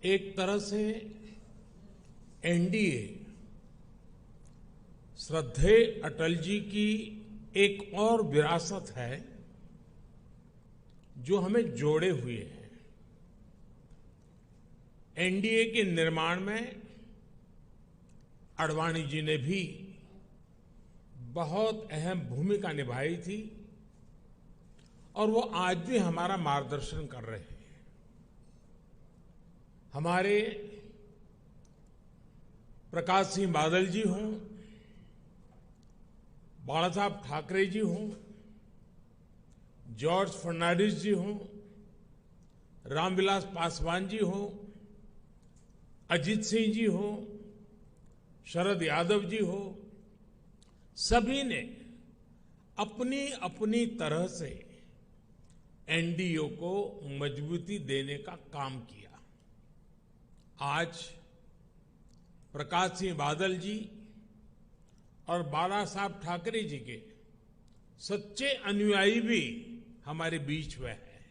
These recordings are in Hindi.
एक तरह से एनडीए श्रद्धेय अटल जी की एक और विरासत है जो हमें जोड़े हुए है। एनडीए के निर्माण में आडवाणी जी ने भी बहुत अहम भूमिका निभाई थी और वो आज भी हमारा मार्गदर्शन कर रहे हैं। हमारे प्रकाश सिंह बादल जी हों, बाला साहब ठाकरे जी हों, जॉर्ज फर्नांडिस जी हों, रामविलास पासवान जी हों, अजीत सिंह जी हों, शरद यादव जी हो, सभी ने अपनी अपनी तरह से एनडीए को मजबूती देने का काम किया। आज प्रकाश सिंह बादल जी और बाला साहब ठाकरे जी के सच्चे अनुयायी भी हमारे बीच में हैं।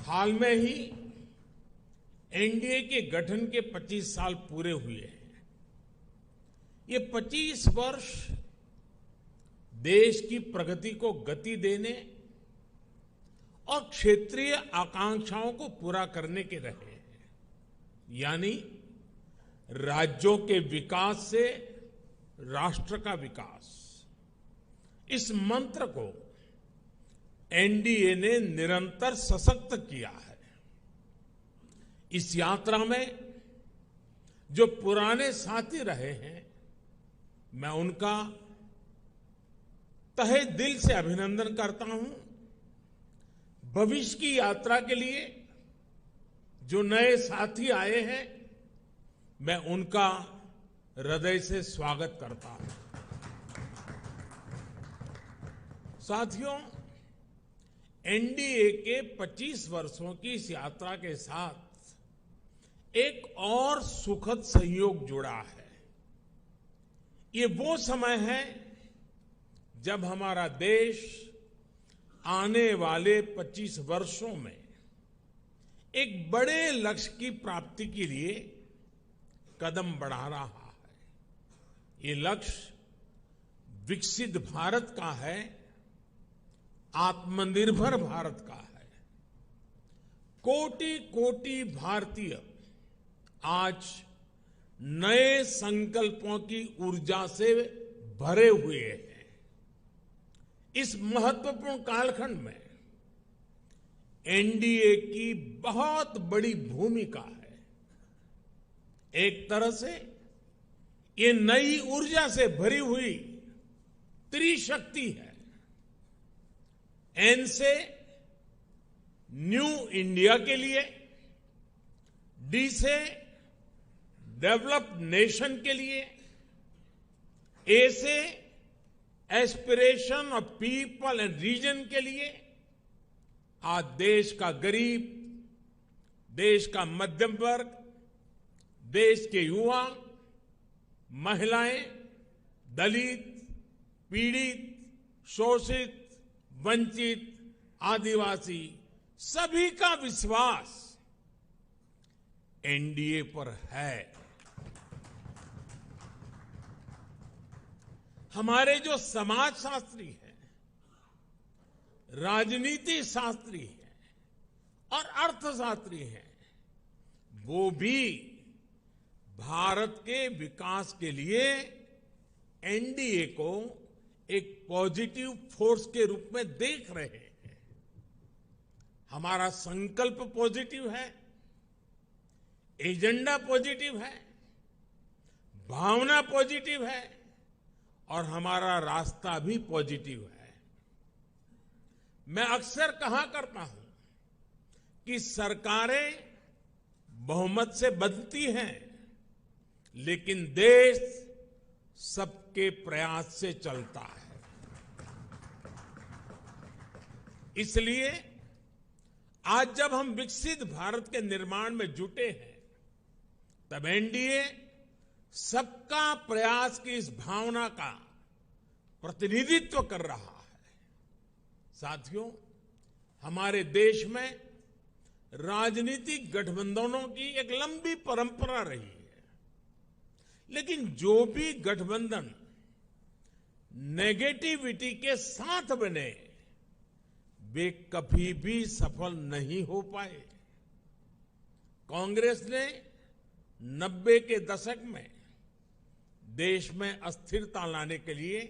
हाल में ही एनडीए के गठन के 25 साल पूरे हुए हैं। ये 25 वर्ष देश की प्रगति को गति देने और क्षेत्रीय आकांक्षाओं को पूरा करने के रहे हैं। यानी राज्यों के विकास से राष्ट्र का विकास, इस मंत्र को एनडीए ने निरंतर सशक्त किया है। इस यात्रा में जो पुराने साथी रहे हैं, मैं उनका तहे दिल से अभिनंदन करता हूं। भविष्य की यात्रा के लिए जो नए साथी आए हैं, मैं उनका हृदय से स्वागत करता हूं। साथियों, एनडीए के 25 वर्षों की इस यात्रा के साथ एक और सुखद संयोग जुड़ा है। ये वो समय है जब हमारा देश आने वाले 25 वर्षों में एक बड़े लक्ष्य की प्राप्ति के लिए कदम बढ़ा रहा है। ये लक्ष्य विकसित भारत का है, आत्मनिर्भर भारत का है। कोटि कोटि भारतीय आज नए संकल्पों की ऊर्जा से भरे हुए हैं। इस महत्वपूर्ण कालखंड में एनडीए की बहुत बड़ी भूमिका है। एक तरह से ये नई ऊर्जा से भरी हुई त्रिशक्ति है। एन से न्यू इंडिया के लिए, डी से डेवलप्ड नेशन के लिए, ए से aspiration of people and region के लिए। आज देश का गरीब, देश का मध्यम वर्ग, देश के युवा, महिलाएं, दलित, पीड़ित, शोषित, वंचित, आदिवासी, सभी का विश्वास एनडीए पर है। हमारे जो समाजशास्त्री हैं, राजनीति शास्त्री हैं और अर्थशास्त्री हैं, वो भी भारत के विकास के लिए एनडीए को एक पॉजिटिव फोर्स के रूप में देख रहे हैं। हमारा संकल्प पॉजिटिव है, एजेंडा पॉजिटिव है, भावना पॉजिटिव है और हमारा रास्ता भी पॉजिटिव है। मैं अक्सर कहा करता हूं कि सरकारें बहुमत से बनती हैं, लेकिन देश सबके प्रयास से चलता है। इसलिए आज जब हम विकसित भारत के निर्माण में जुटे हैं, तब एनडीए सबका प्रयास की इस भावना का प्रतिनिधित्व कर रहा है। साथियों, हमारे देश में राजनीतिक गठबंधनों की एक लंबी परंपरा रही है। लेकिन जो भी गठबंधन नेगेटिविटी के साथ बने, वे कभी भी सफल नहीं हो पाए। कांग्रेस ने 90 के दशक में देश में अस्थिरता लाने के लिए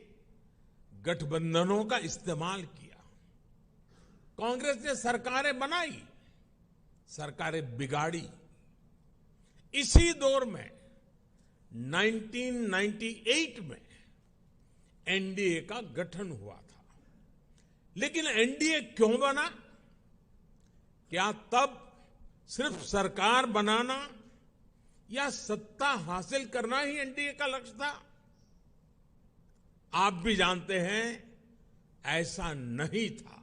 गठबंधनों का इस्तेमाल किया। कांग्रेस ने सरकारें बनाई, सरकारें बिगाड़ी। इसी दौर में 1998 में एनडीए का गठन हुआ था। लेकिन एनडीए क्यों बना? क्या तब सिर्फ सरकार बनाना या सत्ता हासिल करना ही एनडीए का लक्ष्य था? आप भी जानते हैं, ऐसा नहीं था।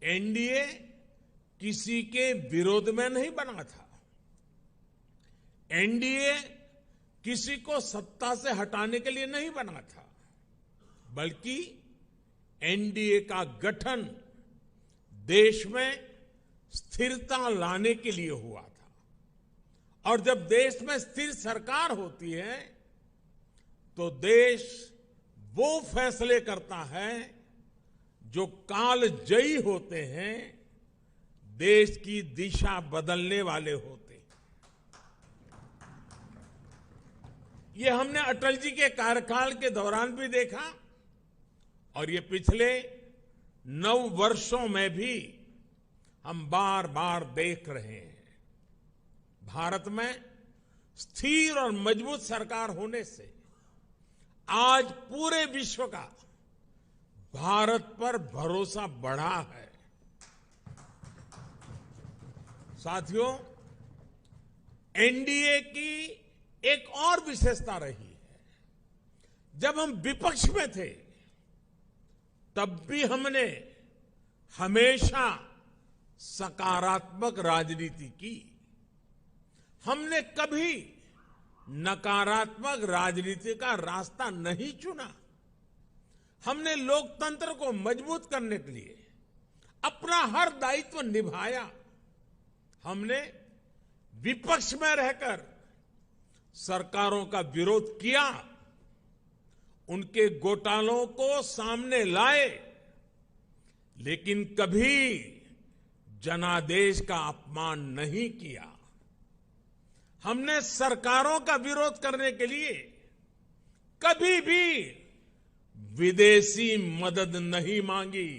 एनडीए किसी के विरोध में नहीं बना था। एनडीए किसी को सत्ता से हटाने के लिए नहीं बना था, बल्कि एनडीए का गठन देश में स्थिरता लाने के लिए हुआ था। और जब देश में स्थिर सरकार होती है तो देश वो फैसले करता है जो कालजयी होते हैं, देश की दिशा बदलने वाले होते हैं। ये हमने अटल जी के कार्यकाल के दौरान भी देखा और ये पिछले 9 वर्षों में भी हम बार बार देख रहे हैं। भारत में स्थिर और मजबूत सरकार होने से आज पूरे विश्व का भारत पर भरोसा बढ़ा है। साथियों, एनडीए की एक और विशेषता रही है। जब हम विपक्ष में थे तब भी हमने हमेशा सकारात्मक राजनीति की। हमने कभी नकारात्मक राजनीति का रास्ता नहीं चुना। हमने लोकतंत्र को मजबूत करने के लिए अपना हर दायित्व निभाया। हमने विपक्ष में रहकर सरकारों का विरोध किया, उनके घोटालों को सामने लाए, लेकिन कभी जनादेश का अपमान नहीं किया। हमने सरकारों का विरोध करने के लिए कभी भी विदेशी मदद नहीं मांगी।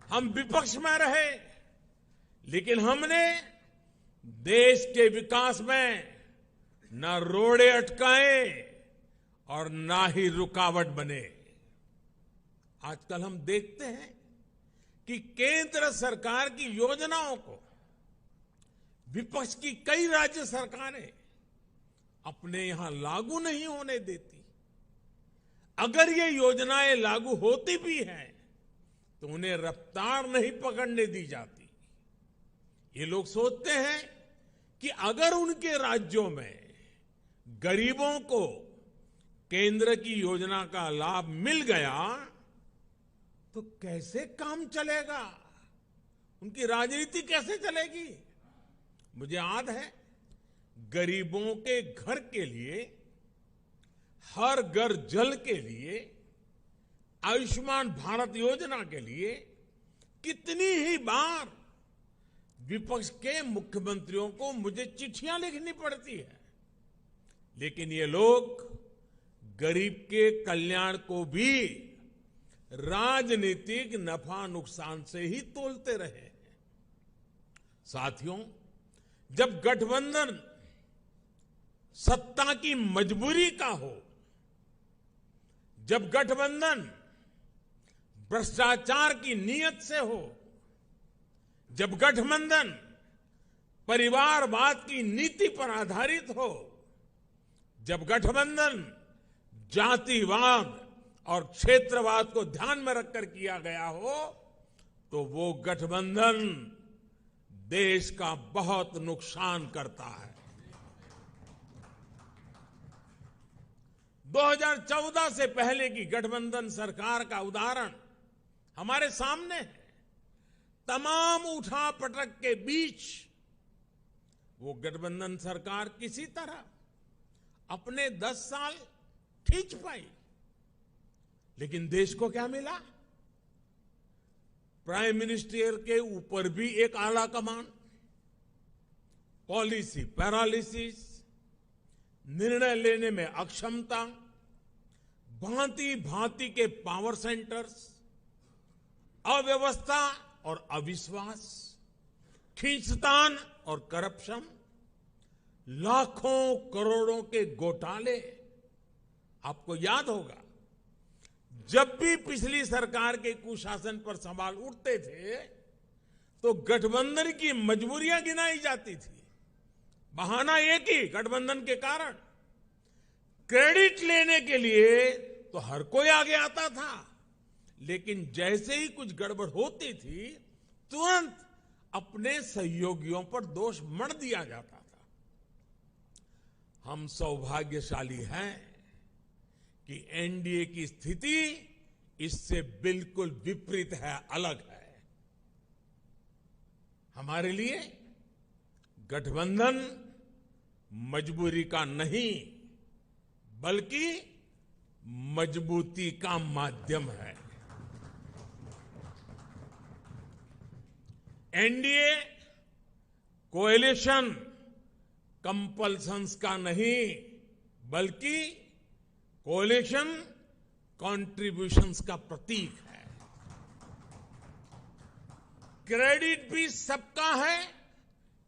हम विपक्ष में रहे, लेकिन हमने देश के विकास में न रोड़े अटकाए और ना ही रुकावट बने। आजकल हम देखते हैं कि केंद्र सरकार की योजनाओं को विपक्ष की कई राज्य सरकारें अपने यहां लागू नहीं होने देती। अगर ये योजनाएं लागू होती भी हैं तो उन्हें रफ्तार नहीं पकड़ने दी जाती। ये लोग सोचते हैं कि अगर उनके राज्यों में गरीबों को केंद्र की योजना का लाभ मिल गया तो कैसे काम चलेगा, उनकी राजनीति कैसे चलेगी। मुझे याद है, गरीबों के घर के लिए, हर घर जल के लिए, आयुष्मान भारत योजना के लिए कितनी ही बार विपक्ष के मुख्यमंत्रियों को मुझे चिट्ठियां लिखनी पड़ती है। लेकिन ये लोग गरीब के कल्याण को भी राजनीतिक नफा नुकसान से ही तोलते रहे। साथियों, जब गठबंधन सत्ता की मजबूरी का हो, जब गठबंधन भ्रष्टाचार की नीयत से हो, जब गठबंधन परिवारवाद की नीति पर आधारित हो, जब गठबंधन जातिवाद और क्षेत्रवाद को ध्यान में रखकर किया गया हो, तो वो गठबंधन देश का बहुत नुकसान करता है। 2014 से पहले की गठबंधन सरकार का उदाहरण हमारे सामने है। तमाम उठापटक के बीच वो गठबंधन सरकार किसी तरह अपने 10 साल खींच पाई। लेकिन देश को क्या मिला? प्राइम मिनिस्टर के ऊपर भी एक आला कमान, पॉलिसी पैरालिसिस, निर्णय लेने में अक्षमता, भांति भांति के पावर सेंटर्स, अव्यवस्था और अविश्वास, खींचतान और करप्शन, लाखों करोड़ों के घोटाले। आपको याद होगा, जब भी पिछली सरकार के कुशासन पर सवाल उठते थे तो गठबंधन की मजबूरियां गिनाई जाती थी। बहाना एक ही, गठबंधन के कारण। क्रेडिट लेने के लिए तो हर कोई आगे आता था, लेकिन जैसे ही कुछ गड़बड़ होती थी तुरंत अपने सहयोगियों पर दोष मढ़ दिया जाता था। हम सौभाग्यशाली हैं कि एनडीए की स्थिति इससे बिल्कुल विपरीत है, अलग है। हमारे लिए गठबंधन मजबूरी का नहीं बल्कि मजबूती का माध्यम है। एनडीए कोएलिशन कंपल्सन्स का नहीं बल्कि कोएलिशन कॉन्ट्रिब्यूशंस का प्रतीक है। क्रेडिट भी सबका है,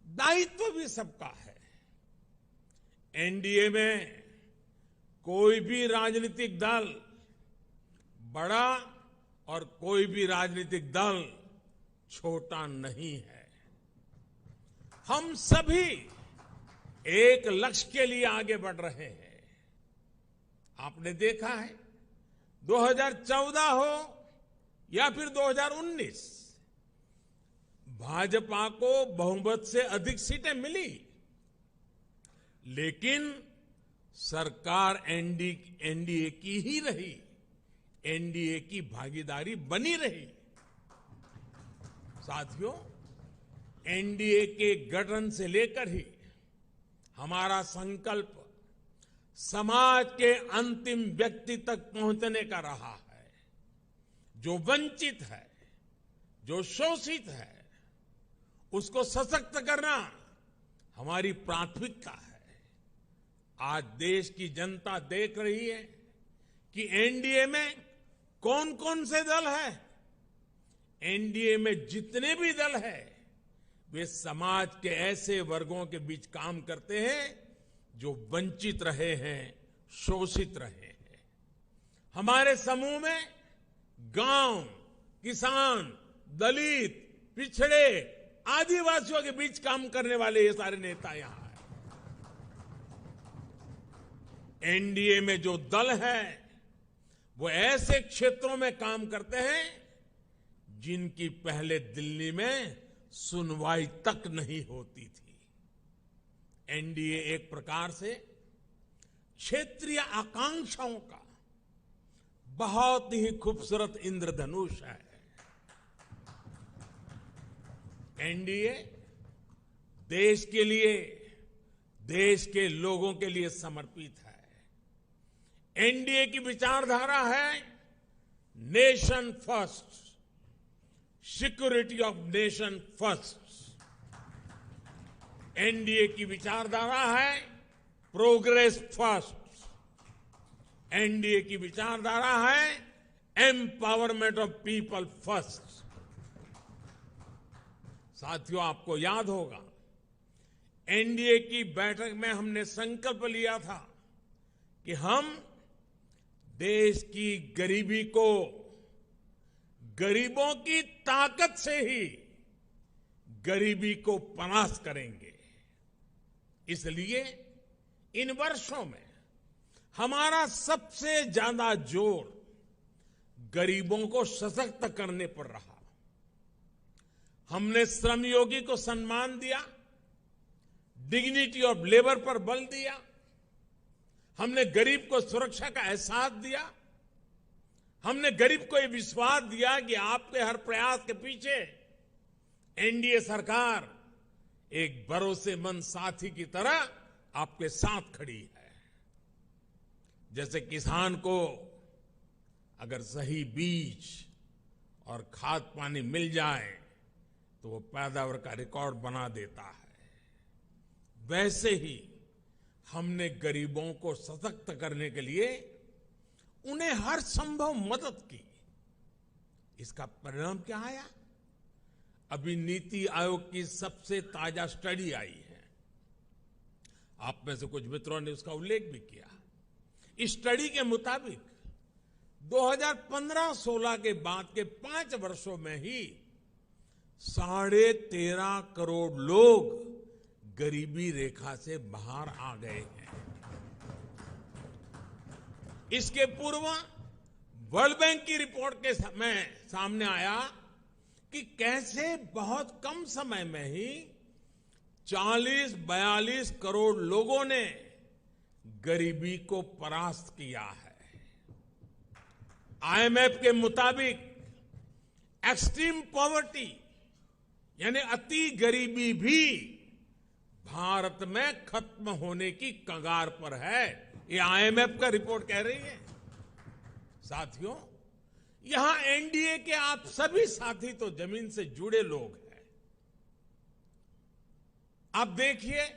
दायित्व भी सबका है। एनडीए में कोई भी राजनीतिक दल बड़ा और कोई भी राजनीतिक दल छोटा नहीं है। हम सभी एक लक्ष्य के लिए आगे बढ़ रहे हैं। आपने देखा है 2014 हो या फिर 2019, भाजपा को बहुमत से अधिक सीटें मिली, लेकिन सरकार एनडीए की ही रही, एनडीए की भागीदारी बनी रही। साथियों, एनडीए के गठन से लेकर ही हमारा संकल्प समाज के अंतिम व्यक्ति तक पहुंचने का रहा है। जो वंचित है, जो शोषित है, उसको सशक्त करना हमारी प्राथमिकता है। आज देश की जनता देख रही है कि एनडीए में कौन कौन से दल हैं। एनडीए में जितने भी दल हैं, वे समाज के ऐसे वर्गों के बीच काम करते हैं जो वंचित रहे हैं, शोषित रहे हैं। हमारे समूह में गांव, किसान, दलित, पिछड़े, आदिवासियों के बीच काम करने वाले ये सारे नेता यहां हैं। एनडीए में जो दल है वो ऐसे क्षेत्रों में काम करते हैं जिनकी पहले दिल्ली में सुनवाई तक नहीं होती थी। एनडीए एक प्रकार से क्षेत्रीय आकांक्षाओं का बहुत ही खूबसूरत इंद्रधनुष है। एनडीए देश के लिए, देश के लोगों के लिए समर्पित है। एनडीए की विचारधारा है nation first, security of nation first. NDA की विचारधारा है प्रोग्रेस फर्स्ट। एनडीए की विचारधारा है एम्पावरमेंट ऑफ पीपल फर्स्ट। साथियों, आपको याद होगा एनडीए की बैठक में हमने संकल्प लिया था कि हम देश की गरीबी को गरीबों की ताकत से ही गरीबी को परास्त करेंगे। इसलिए इन वर्षों में हमारा सबसे ज्यादा जोर गरीबों को सशक्त करने पर रहा। हमने श्रमयोगी को सम्मान दिया, डिग्निटी ऑफ लेबर पर बल दिया, हमने गरीब को सुरक्षा का एहसास दिया, हमने गरीब को यह विश्वास दिया कि आपके हर प्रयास के पीछे एनडीए सरकार एक भरोसेमंद साथी की तरह आपके साथ खड़ी है। जैसे किसान को अगर सही बीज और खाद पानी मिल जाए तो वो पैदावार का रिकॉर्ड बना देता है, वैसे ही हमने गरीबों को सशक्त करने के लिए उन्हें हर संभव मदद की। इसका परिणाम क्या आया? अभी नीति आयोग की सबसे ताजा स्टडी आई है, आप में से कुछ मित्रों ने उसका उल्लेख भी किया। इस स्टडी के मुताबिक 2015-16 के बाद के 5 वर्षों में ही 13.5 करोड़ लोग गरीबी रेखा से बाहर आ गए हैं। इसके पूर्व वर्ल्ड बैंक की रिपोर्ट के समय सामने आया कि कैसे बहुत कम समय में ही 40-42 करोड़ लोगों ने गरीबी को परास्त किया है। आईएमएफ के मुताबिक एक्सट्रीम पॉवर्टी यानी अति गरीबी भी भारत में खत्म होने की कगार पर है, ये आईएमएफ का रिपोर्ट कह रही है। साथियों, यहां एनडीए के आप सभी साथी तो जमीन से जुड़े लोग हैं। आप देखिए,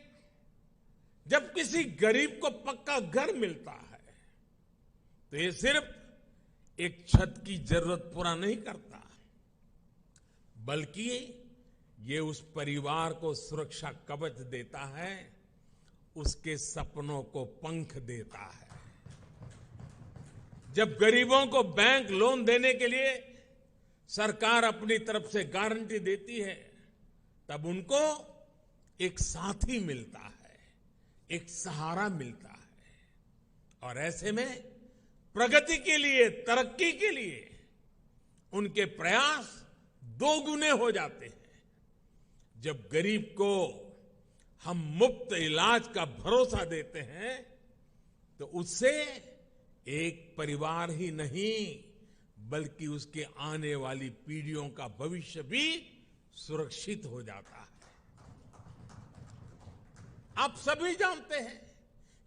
जब किसी गरीब को पक्का घर मिलता है तो ये सिर्फ एक छत की जरूरत पूरा नहीं करता, बल्कि ये उस परिवार को सुरक्षा कवच देता है, उसके सपनों को पंख देता है। जब गरीबों को बैंक लोन देने के लिए सरकार अपनी तरफ से गारंटी देती है, तब उनको एक साथी मिलता है, एक सहारा मिलता है। और ऐसे में प्रगति के लिए, तरक्की के लिए उनके प्रयास दोगुने हो जाते हैं। जब गरीब को हम मुफ्त इलाज का भरोसा देते हैं तो उससे एक परिवार ही नहीं बल्कि उसके आने वाली पीढ़ियों का भविष्य भी सुरक्षित हो जाता है। आप सभी जानते हैं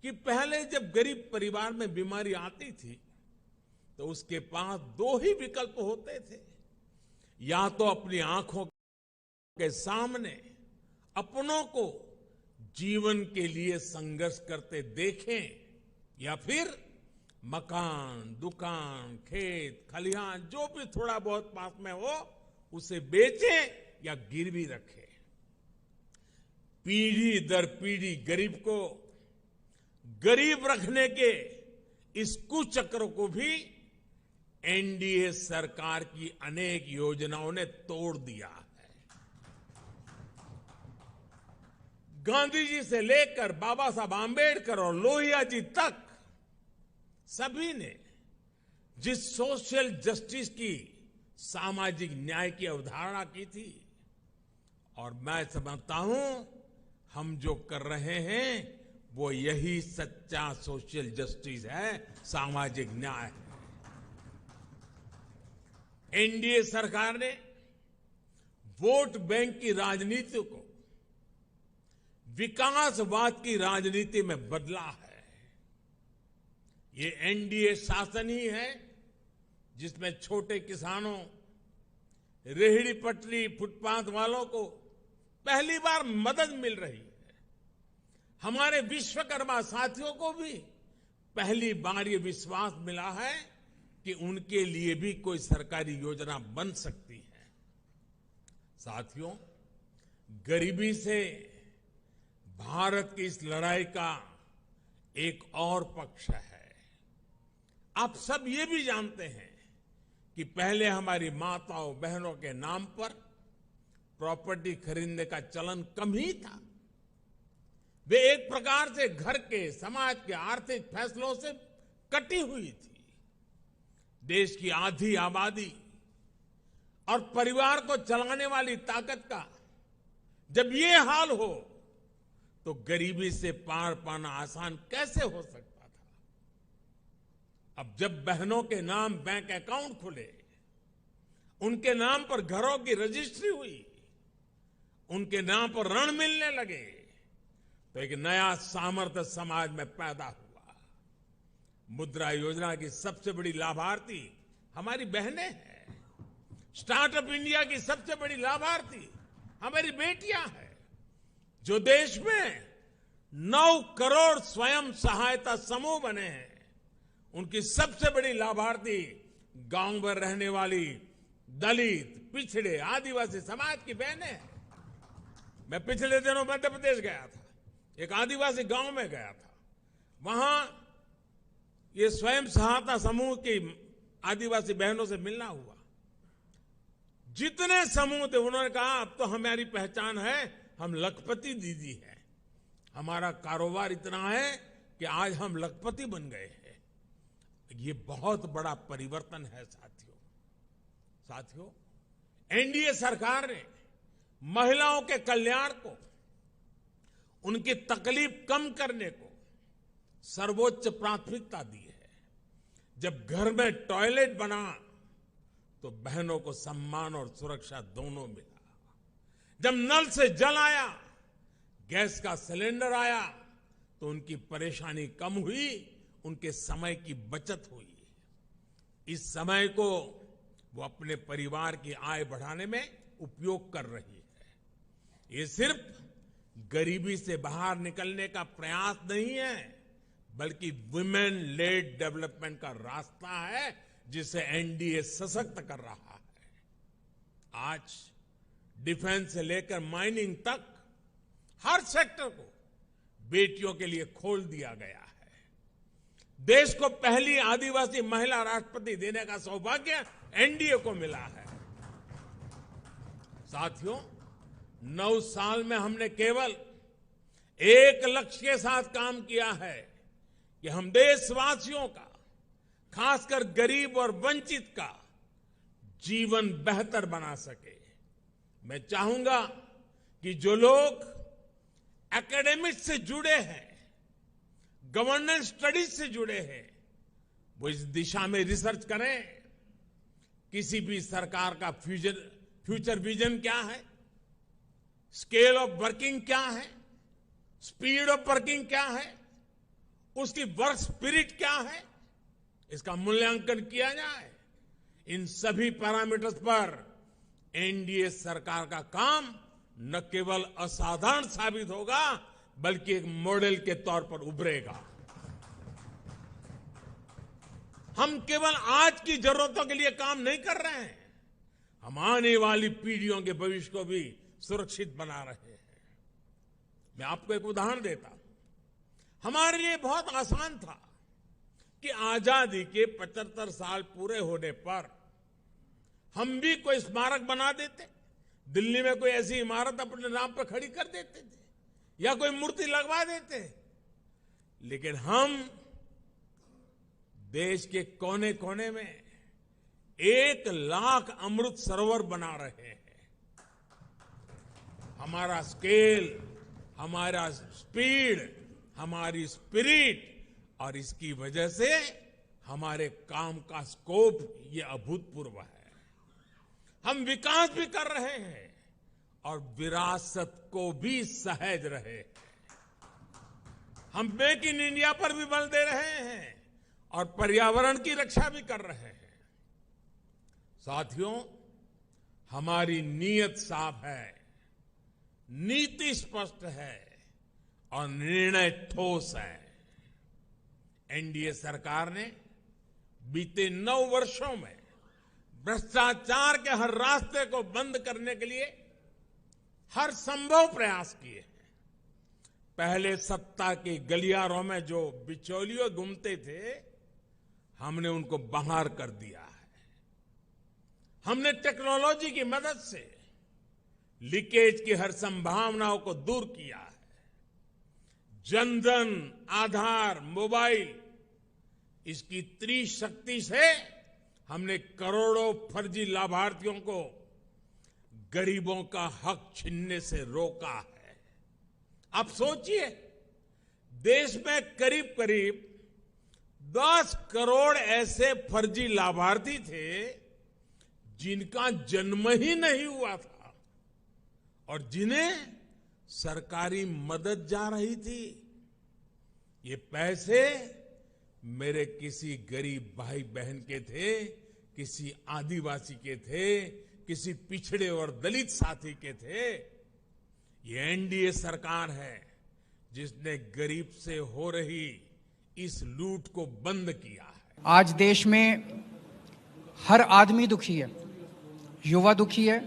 कि पहले जब गरीब परिवार में बीमारी आती थी तो उसके पास 2 ही विकल्प होते थे, या तो अपनी आंखों के सामने अपनों को जीवन के लिए संघर्ष करते देखें, या फिर मकान, दुकान, खेत, खलिहान जो भी थोड़ा बहुत पास में हो उसे बेचें या गिरवी रखें। पीढ़ी दर पीढ़ी गरीब को गरीब रखने के इस कुचक्र को भी एनडीए सरकार की अनेक योजनाओं ने तोड़ दिया है। गांधी जी से लेकर बाबा साहब आंबेडकर और लोहिया जी तक सभी ने जिस सोशल जस्टिस की, सामाजिक न्याय की अवधारणा की थी, और मैं समझता हूं हम जो कर रहे हैं वो यही सच्चा सोशल जस्टिस है, सामाजिक न्याय है। एनडीए सरकार ने वोट बैंक की राजनीति को विकासवाद की राजनीति में बदला है। ये एनडीए शासन ही है जिसमें छोटे किसानों, रेहड़ी पटरी, फुटपाथ वालों को पहली बार मदद मिल रही है। हमारे विश्वकर्मा साथियों को भी पहली बार ये विश्वास मिला है कि उनके लिए भी कोई सरकारी योजना बन सकती है। साथियों, गरीबी से भारत की इस लड़ाई का एक और पक्ष है। आप सब ये भी जानते हैं कि पहले हमारी माताओं बहनों के नाम पर प्रॉपर्टी खरीदने का चलन कम ही था। वे एक प्रकार से घर के, समाज के आर्थिक फैसलों से कटी हुई थी। देश की आधी आबादी और परिवार को चलाने वाली ताकत का जब ये हाल हो तो गरीबी से पार पाना आसान कैसे हो सकता था। अब जब बहनों के नाम बैंक अकाउंट खुले, उनके नाम पर घरों की रजिस्ट्री हुई, उनके नाम पर ऋण मिलने लगे तो एक नया सामर्थ्य समाज में पैदा हुआ। मुद्रा योजना की सबसे बड़ी लाभार्थी हमारी बहनें हैं। स्टार्टअप इंडिया की सबसे बड़ी लाभार्थी हमारी बेटियां हैं। जो देश में 9 करोड़ स्वयं सहायता समूह बने हैं, उनकी सबसे बड़ी लाभार्थी गांव में रहने वाली दलित, पिछड़े, आदिवासी समाज की बहनें हैं। मैं पिछले दिनों मध्य प्रदेश गया था, एक आदिवासी गांव में गया था। वहां ये स्वयं सहायता समूह की आदिवासी बहनों से मिलना हुआ। जितने समूह थे उन्होंने कहा अब तो हमारी पहचान है, हम लखपति दीदी हैं। हमारा कारोबार इतना है कि आज हम लखपति बन गए हैं। ये बहुत बड़ा परिवर्तन है साथियों, एनडीए सरकार ने महिलाओं के कल्याण को, उनकी तकलीफ कम करने को सर्वोच्च प्राथमिकता दी है। जब घर में टॉयलेट बना तो बहनों को सम्मान और सुरक्षा दोनों मिला। जब नल से जल आया, गैस का सिलेंडर आया तो उनकी परेशानी कम हुई, उनके समय की बचत हुई। इस समय को वो अपने परिवार की आय बढ़ाने में उपयोग कर रही है। ये सिर्फ गरीबी से बाहर निकलने का प्रयास नहीं है, बल्कि वुमेन लेड डेवलपमेंट का रास्ता है जिसे एनडीए सशक्त कर रहा है। आज डिफेंस से लेकर माइनिंग तक हर सेक्टर को बेटियों के लिए खोल दिया गया है। देश को पहली आदिवासी महिला राष्ट्रपति देने का सौभाग्य एनडीए को मिला है। साथियों, 9 साल में हमने केवल एक लक्ष्य के साथ काम किया है कि हम देशवासियों का, खासकर गरीब और वंचित का जीवन बेहतर बना सके। मैं चाहूंगा कि जो लोग एकेडमिक्स से जुड़े हैं, गवर्नेंस स्टडीज से जुड़े हैं, वो इस दिशा में रिसर्च करें। किसी भी सरकार का फ्यूचर विजन क्या है, स्केल ऑफ वर्किंग क्या है, स्पीड ऑफ वर्किंग क्या है, उसकी वर्क स्पिरिट क्या है, इसका मूल्यांकन किया जाए। इन सभी पैरामीटर्स पर एनडीए सरकार का काम न केवल असाधारण साबित होगा, बल्कि एक मॉडल के तौर पर उभरेगा। हम केवल आज की जरूरतों के लिए काम नहीं कर रहे हैं, हम आने वाली पीढ़ियों के भविष्य को भी सुरक्षित बना रहे हैं। मैं आपको एक उदाहरण देता हूं। हमारे लिए बहुत आसान था कि आजादी के 75 साल पूरे होने पर हम भी कोई स्मारक बना देते, दिल्ली में कोई ऐसी इमारत अपने नाम पर खड़ी कर देते थे या कोई मूर्ति लगवा देते। लेकिन हम देश के कोने कोने में 1 लाख अमृत सरोवर बना रहे हैं। हमारा स्केल, हमारा स्पीड, हमारी स्पिरिट और इसकी वजह से हमारे काम का स्कोप ये अभूतपूर्व है। हम विकास भी कर रहे हैं और विरासत को भी सहेज रहे हैं। हम मेक इन इंडिया पर भी बल दे रहे हैं और पर्यावरण की रक्षा भी कर रहे हैं। साथियों, हमारी नीयत साफ है, नीति स्पष्ट है और निर्णय ठोस है। एनडीए सरकार ने बीते 9 वर्षों में भ्रष्टाचार के हर रास्ते को बंद करने के लिए हर संभव प्रयास किए हैं। पहले सत्ता के गलियारों में जो बिचौलिए घूमते थे, हमने उनको बाहर कर दिया है। हमने टेक्नोलॉजी की मदद से लीकेज की हर संभावनाओं को दूर किया है। जनधन, आधार, मोबाइल, इसकी त्रिशक्ति से हमने करोड़ों फर्जी लाभार्थियों को गरीबों का हक छीनने से रोका है। आप सोचिए, देश में करीब करीब 10 करोड़ ऐसे फर्जी लाभार्थी थे जिनका जन्म ही नहीं हुआ था और जिन्हें सरकारी मदद जा रही थी, ये पैसे मेरे किसी गरीब भाई बहन के थे, किसी आदिवासी के थे, किसी पिछड़े और दलित साथी के थे। ये एनडीए सरकार है जिसने गरीब से हो रही इस लूट को बंद किया है। आज देश में हर आदमी दुखी है, युवा दुखी है,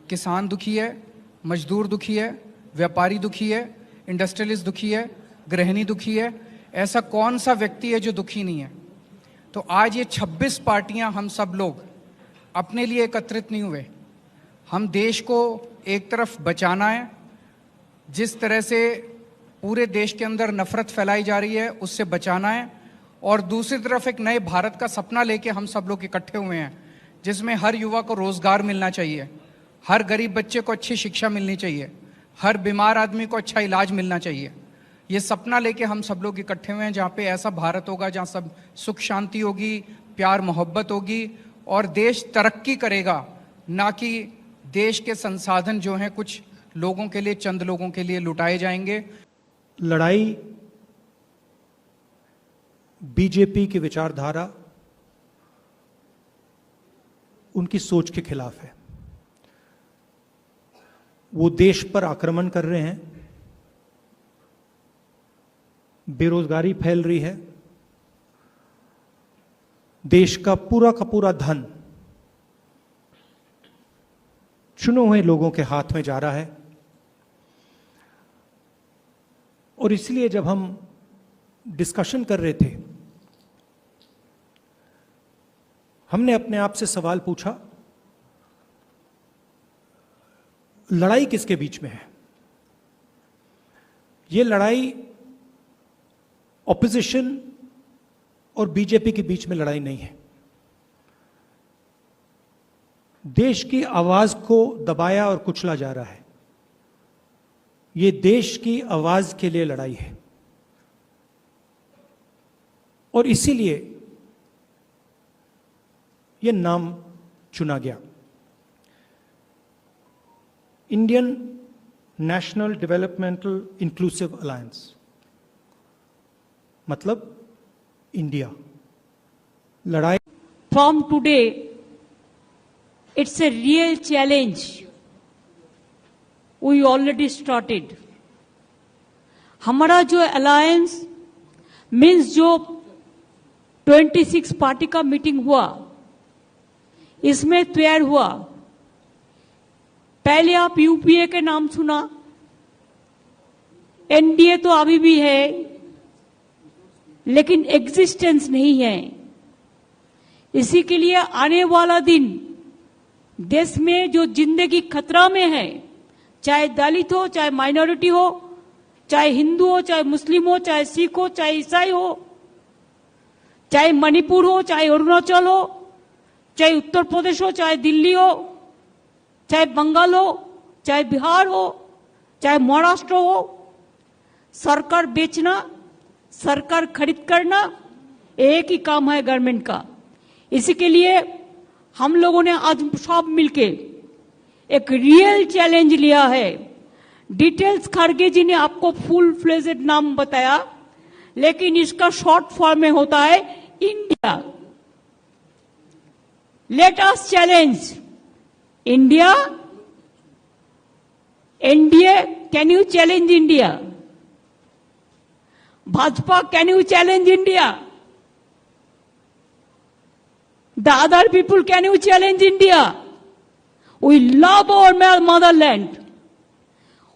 किसान दुखी है, मजदूर दुखी है, व्यापारी दुखी है, इंडस्ट्रियलिस्ट दुखी है, गृहिणी दुखी है। ऐसा कौन सा व्यक्ति है जो दुखी नहीं है? तो आज ये 26 पार्टियां, हम सब लोग अपने लिए एकत्रित नहीं हुए। हम देश को एक तरफ बचाना है, जिस तरह से पूरे देश के अंदर नफरत फैलाई जा रही है उससे बचाना है, और दूसरी तरफ एक नए भारत का सपना लेके हम सब लोग इकट्ठे हुए हैं, जिसमें हर युवा को रोजगार मिलना चाहिए, हर गरीब बच्चे को अच्छी शिक्षा मिलनी चाहिए, हर बीमार आदमी को अच्छा इलाज मिलना चाहिए। ये सपना लेके हम सब लोग इकट्ठे हुए हैं, जहाँ पे ऐसा भारत होगा जहाँ सब सुख शांति होगी, प्यार मोहब्बत होगी और देश तरक्की करेगा, ना कि देश के संसाधन जो हैं कुछ लोगों के लिए, चंद लोगों के लिए लुटाए जाएंगे। लड़ाई बीजेपी की विचारधारा, उनकी सोच के खिलाफ है। वो देश पर आक्रमण कर रहे हैं, बेरोजगारी फैल रही है, देश का पूरा धन चुने हुए लोगों के हाथ में जा रहा है। और इसलिए जब हम डिस्कशन कर रहे थे, हमने अपने आप से सवाल पूछा, लड़ाई किसके बीच में है? ये लड़ाई ऑपोजिशन और बीजेपी के बीच में लड़ाई नहीं है। देश की आवाज को दबाया और कुचला जा रहा है। ये देश की आवाज के लिए लड़ाई है, और इसीलिए ये नाम चुना गया, Indian national developmental inclusive alliance, मतलब इंडिया। लड़ाई From today, it's a real challenge. We already started. हमारा जो अलायंस मीन्स जो 26 पार्टी का मीटिंग हुआ, इसमें तैयार हुआ। पहले आप यूपीए के नाम सुना, एनडीए तो अभी भी है लेकिन एग्जिस्टेंस नहीं है। इसी के लिए आने वाला दिन देश में जो जिंदगी खतरा में है, चाहे दलित हो, चाहे माइनॉरिटी हो, चाहे हिंदू हो, चाहे मुस्लिम हो, चाहे सिख हो, चाहे ईसाई हो, चाहे मणिपुर हो, चाहे अरुणाचल हो, चाहे उत्तर प्रदेश हो, चाहे दिल्ली हो, चाहे बंगाल हो, चाहे बिहार हो, चाहे महाराष्ट्र हो, सरकार बेचना, सरकार खरीद करना एक ही काम है गवर्नमेंट का। इसी के लिए हम लोगों ने आज सब मिलके एक रियल चैलेंज लिया है। डिटेल्स खड़गे जी ने आपको फुल फ्लेजेड नाम बताया, लेकिन इसका शॉर्ट फॉर्म में होता है India. Let us challenge India. NDA, can you challenge India? Bhajpa, can you challenge India? The other people, can you challenge India? We love our motherland.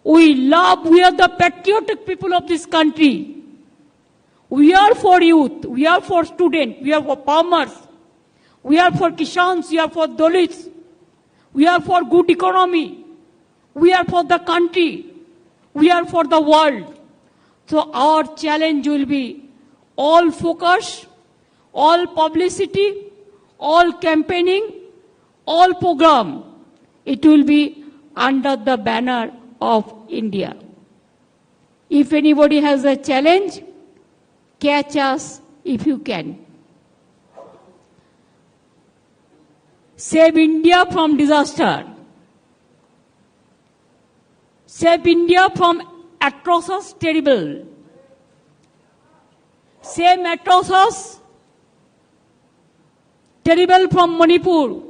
We are the patriotic people of this country. We are for youth, we are for students, we are for farmers, we are for Kishans, we are for Dalits, we are for good economy, we are for the country, we are for the world. So our challenge will be all focus, all publicity, all campaigning, all program. It will be under the banner of India. If anybody has a challenge, catch us if you can. Save India from disaster. Save India from atrocious terrible. Save atrocious terrible from Manipur.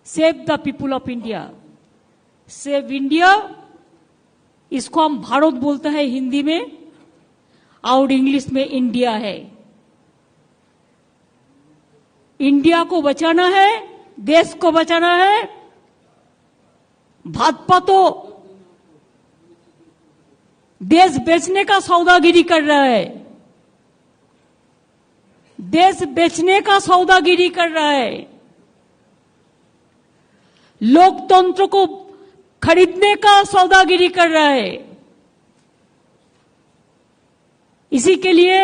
Save the people of India. Save India, इसको हम भारत बोलते हैं हिंदी में और इंग्लिश में इंडिया है. इंडिया को बचाना है, देश को बचाना है. भाजपा तो देश बेचने का सौदागिरी कर रहा है. देश बेचने का सौदागिरी कर रहा है. लोकतंत्र को खरीदने का सौदागिरी कर रहा है. इसी के लिए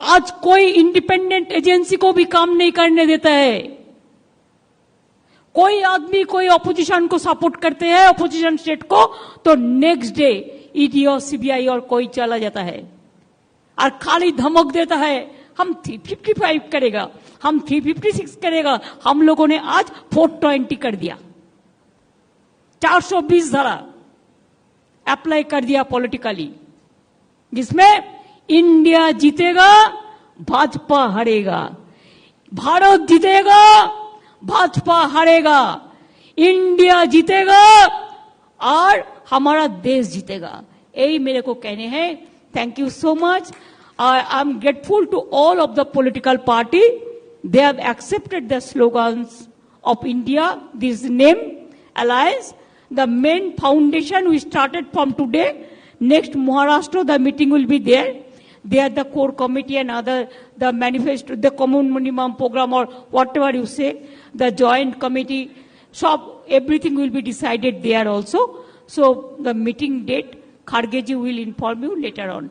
आज कोई इंडिपेंडेंट एजेंसी को भी काम नहीं करने देता है. कोई आदमी कोई ऑपोजिशन को सपोर्ट करते हैं, ऑपोजिशन स्टेट को, तो नेक्स्ट डे ईडी और सीबीआई और कोई चला जाता है और खाली धमक देता है हम 355 करेगा, हम 356 करेगा. हम लोगों ने आज 420 कर दिया, 420 धारा अप्लाई कर दिया पॉलिटिकली, जिसमें इंडिया जीतेगा, भाजपा हारेगा. भारत जीतेगा, भाजपा हारेगा. इंडिया जीतेगा और हमारा देश जीतेगा. यही मेरे को कहने हैं. Thank you so much. I am grateful to all of the political party. They have accepted the slogans of India, this name, alliance. The main foundation we started from today. Next Maharashtra, the meeting will be there. There the core committee and other, the manifesto, the common minimum program or whatever you say, the joint committee, so everything will be decided there also. So the meeting date, Khargeji will inform you later on.